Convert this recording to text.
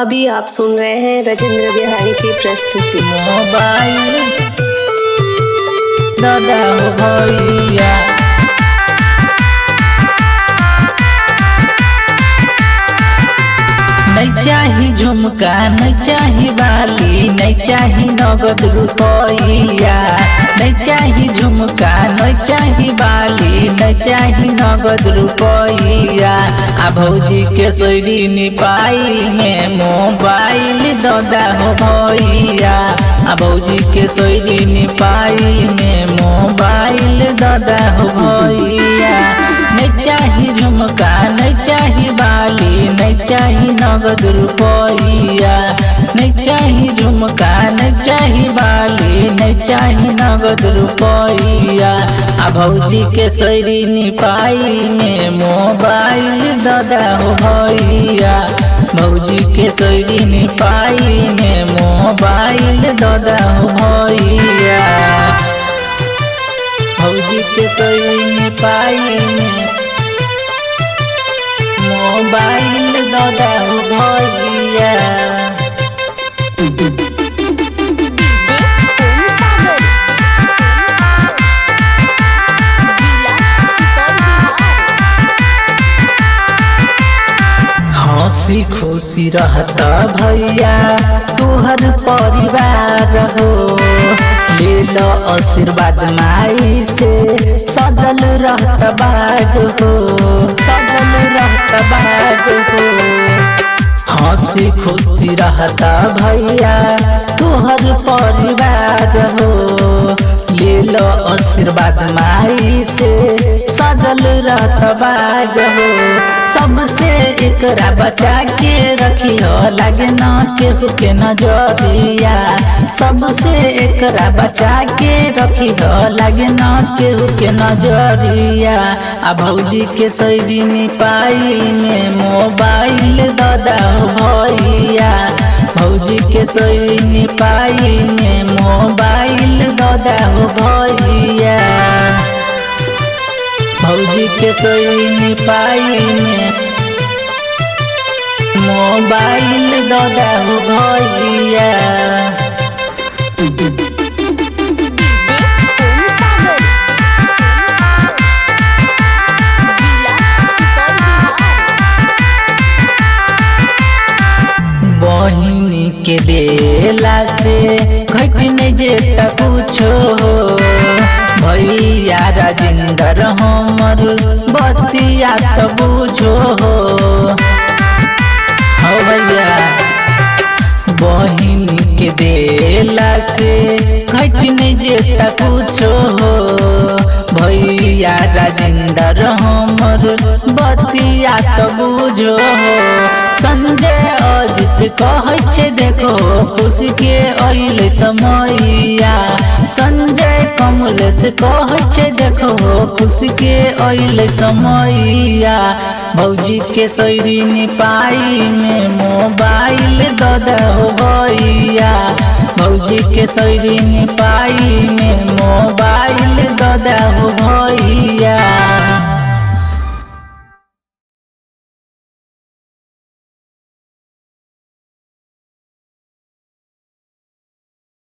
अभी आप सुन रहे हैं राजेंद्र बिहारी की प्रस्तुति। मोबाइल दादा हो भैया नहीं चाही झुमका नहीं चाही बाली नहीं चाही नगद रुपया नहीं चाही झुमका नहीं चाही बाली नहीं चाही नगद रुपया आ भौजी के सोरी निपाई में मोबाइल दादा हो भैया आ भौजी के सोरी निपाई में मोबाइल दादा हो भैया नहीं चाही झुमका नहीं चाही बाली नहीं चाही नगद रुपया नहीं चाही झुमका नहीं चाही बाली नहीं चाही नगद रुपया आ भौजी के सोरी निपाई में मोबाइल दादा हो भैया भौजी के सोरी निपाई में मोबाइल दादा हो भैया भौजी के सोरी निपाई में मोबाइल दादा हो भैया हंसी खुशी रहता भैया तुहर परिवार हो ले लो आशीर्वाद माई से सजल रहता बाग हो सजल रहता बाग हो हंसी खुशी रहता भैया तुहर परिवार हो ले लो आशीर्वाद माई से सजल रहता बाग हो सबसे एकरा बचा के रखी हो लगे न केहू के नजरिया सबसे एकरा बचा के रखी हो लगे न केहू के नजरिया आ भौजी के सोरी निपाई में मोबाइल दादा हो भैया भौजी के सोरी निपाई में मोबाइल दादा हो भैया भौजी के सोरी निपाई में मोबाइल दादा हो भैया बहिनी के देला से घट नहीं जेता कुछो भैया राजेंद्र हमर बतिया तो बुझो हो भैया बहिनी के देला से घट नहीं जेता कुछो हो भैया राजेंद्र हमर बतिया तो बुझो हो संजय अजित कहै छे देखो खुशी के अइले समैया संजय कमलेश कहै छे देखो खुशी के अइले समैया भौजी के सोरी निपाई में मोबाइल दादा हो भैया भौजी के सोरी निपाई में मोबाइल